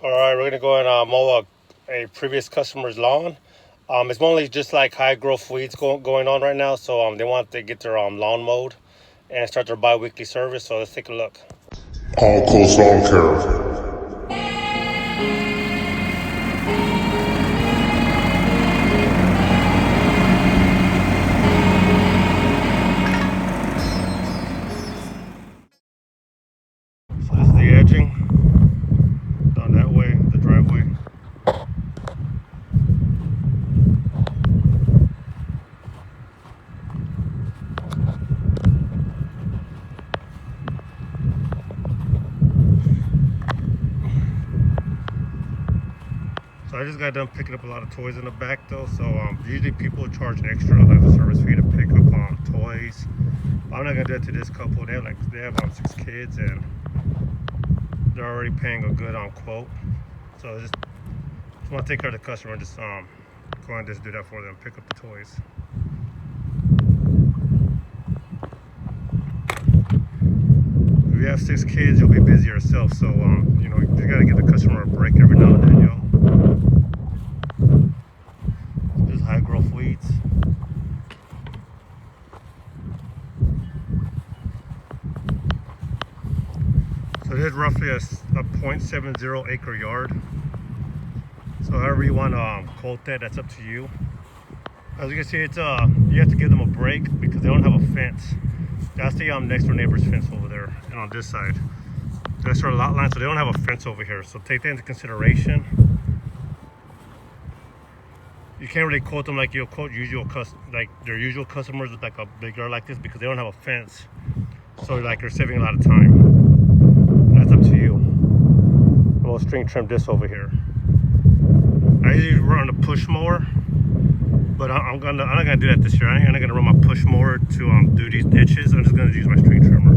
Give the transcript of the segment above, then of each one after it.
All right, we're gonna go and mow a previous customer's lawn. It's mainly just like high growth weeds going on right now, so they want to get their lawn mowed and start their bi-weekly service. So let's take a look. AllCoastLawncare. So this is the edging down that way, the driveway. So I just got done picking up a lot of toys in the back though. So usually people charge extra as a service fee to pick up toys. I'm not gonna do it to this couple. They have 6 kids and they're already paying a good quote. So I just want to take care of the customer and just go and just do that for them, pick up the toys. If you have 6 kids, you'll be busy yourself. So you know, you gotta give the customer a break every now and then, yo. Just high growth weeds. So this is roughly a 0.70 acre yard. So however you want to quote that, that's up to you. As you can see, it's you have to give them a break because they don't have a fence. That's the next door neighbor's fence over there, and on this side, that's our lot line. So they don't have a fence over here. So take that into consideration. You can't really quote them like you'll quote like their usual customers with like a big yard like this because they don't have a fence. So like you're saving a lot of time. That's up to you. We'll string trim this over here. I usually run a push mower, but I'm not gonna do that this year. I'm not gonna run my push mower to do these ditches. I'm just gonna use my string trimmer.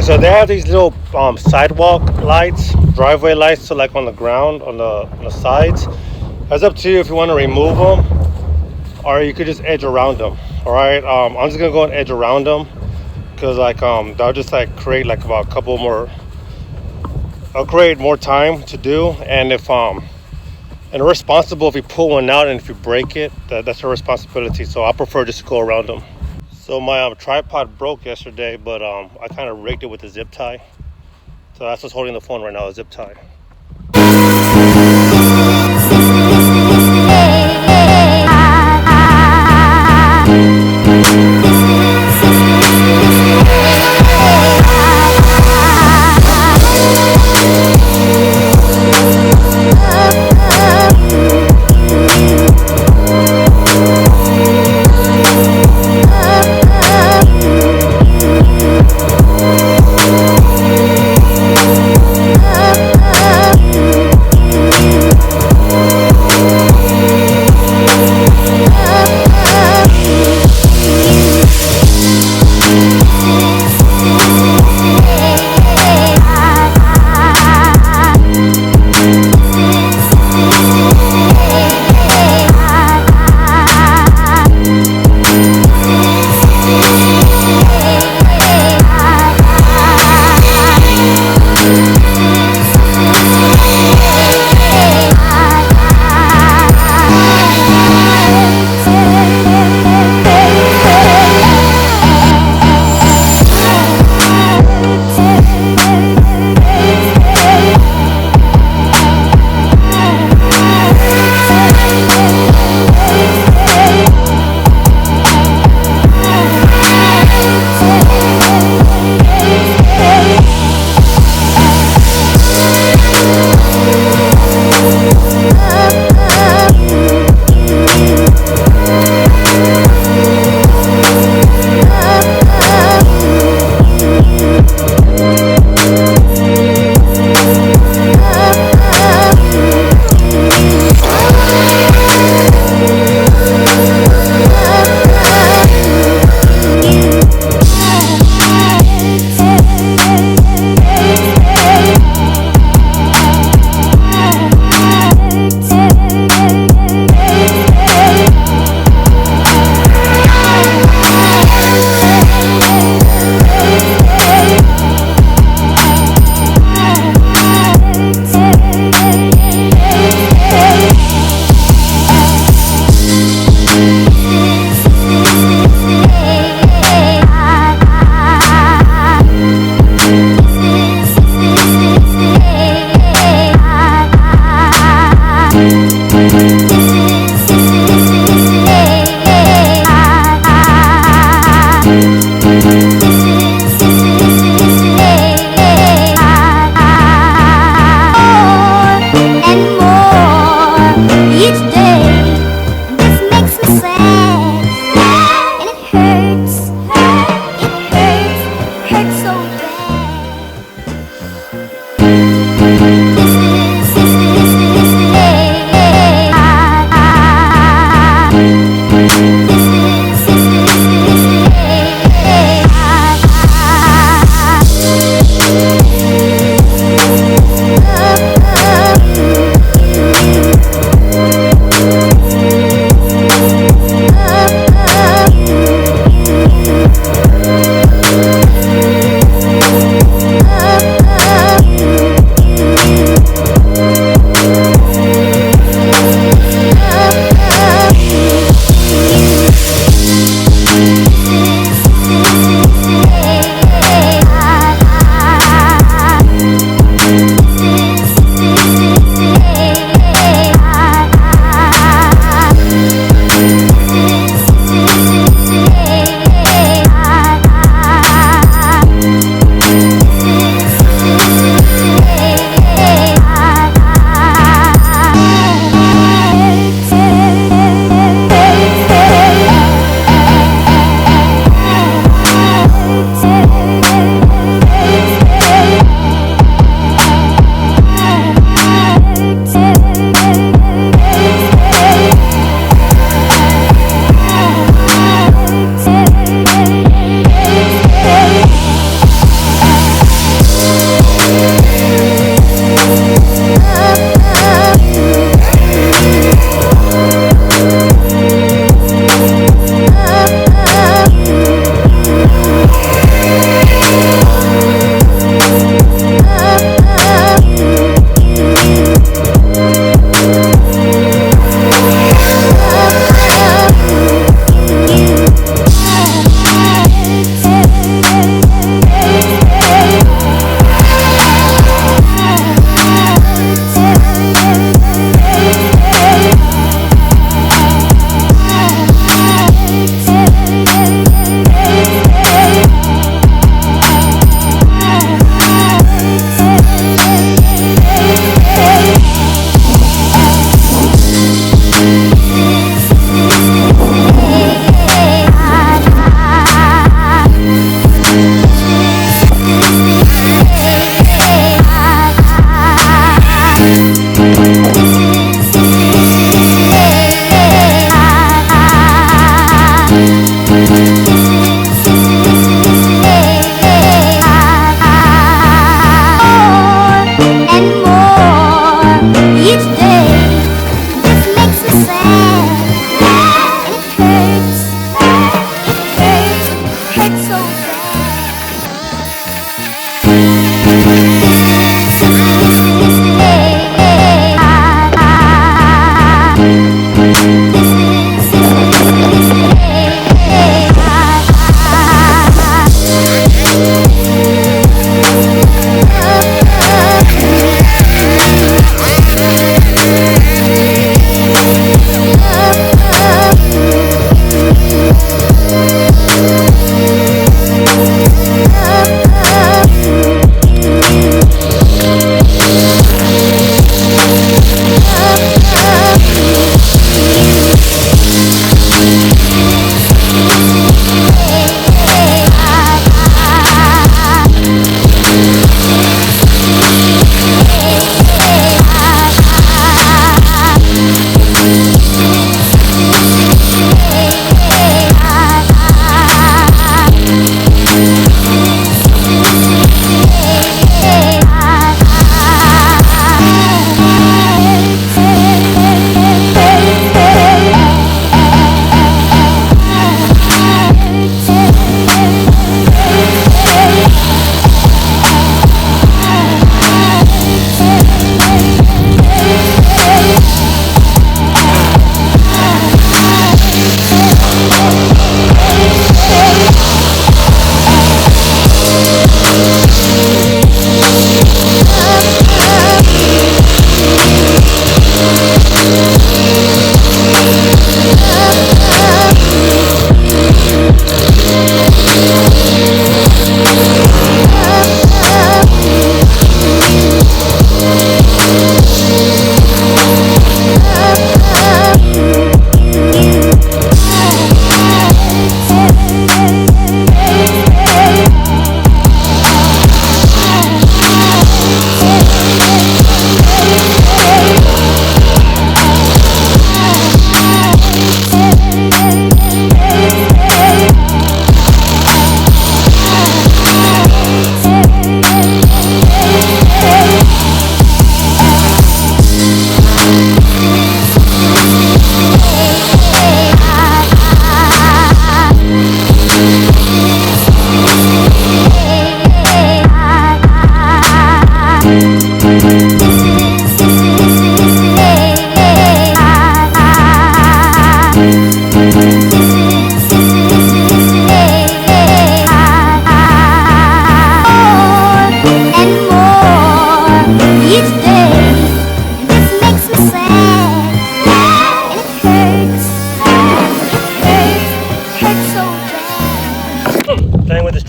So they have these little sidewalk lights, driveway lights, so like on the ground, on the sides. It's up to you if you want to remove them, or you could just edge around them. All right, I'm just gonna go and edge around them because like that'll just like create like about a couple more. I'll create more time to do, and if and we're responsible if you pull one out and if you break it, that's your responsibility. So I prefer just to go around them. So my tripod broke yesterday, but I kind of rigged it with a zip tie. So that's what's holding the phone right now, a zip tie.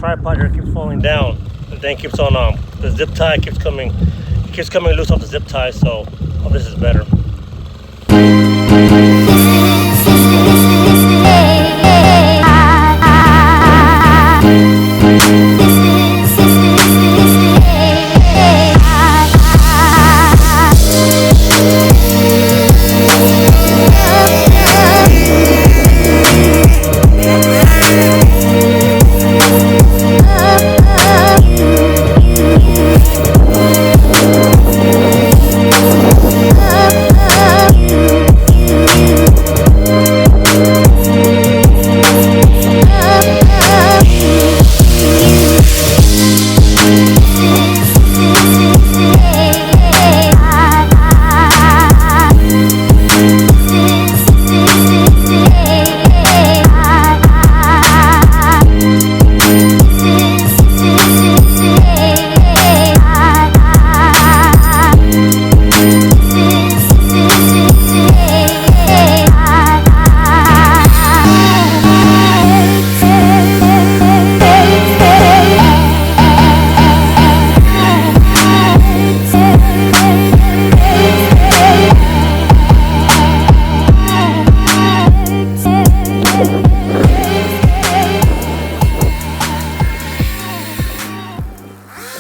tripod here keeps falling down. The thing keeps on the zip tie keeps coming loose off the zip tie, so hope this is better.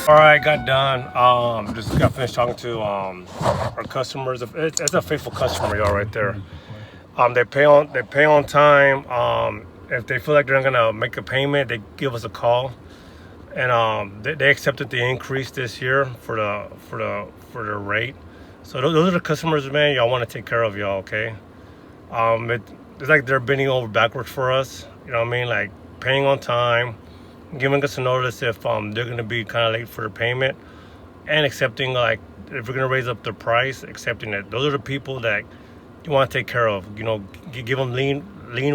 Alright, got done. Just got finished talking to our customers. It's a faithful customer, y'all, right there. They pay on time. If they feel like they're not gonna make a payment, they give us a call. And they accepted the increase this year for the rate. So those are the customers, man. Y'all want to take care of, y'all, okay? It's like they're bending over backwards for us. You know what I mean? Like paying on time, giving us a notice if they're going to be kind of late for the payment, and accepting, like, if we're going to raise up the price, accepting it. Those are the people that you want to take care of. You know, give them lean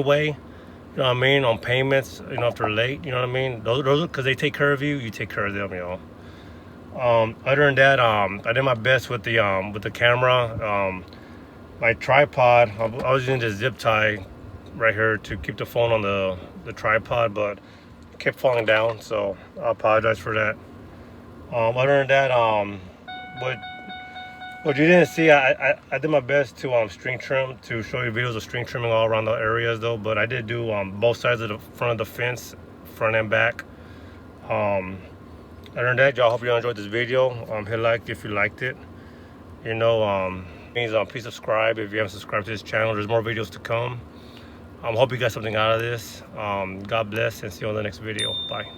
way, you know what I mean, on payments, you know, if they're late, you know what I mean. Those because they take care of you, you take care of them, y'all. Other than that, I did my best with the camera. My tripod, I was using this zip tie right here to keep the phone on the tripod, but kept falling down, so I apologize for that. Other than that, what you didn't see, I did my best to string trim, to show you videos of string trimming all around the areas though, but I did do both sides of the front of the fence, front and back. Other than that, y'all, hope you enjoyed this video. Hit like if you liked it. You know, please subscribe if you haven't subscribed to this channel. There's more videos to come. Hope you got something out of this. God bless, and see you on the next video. Bye.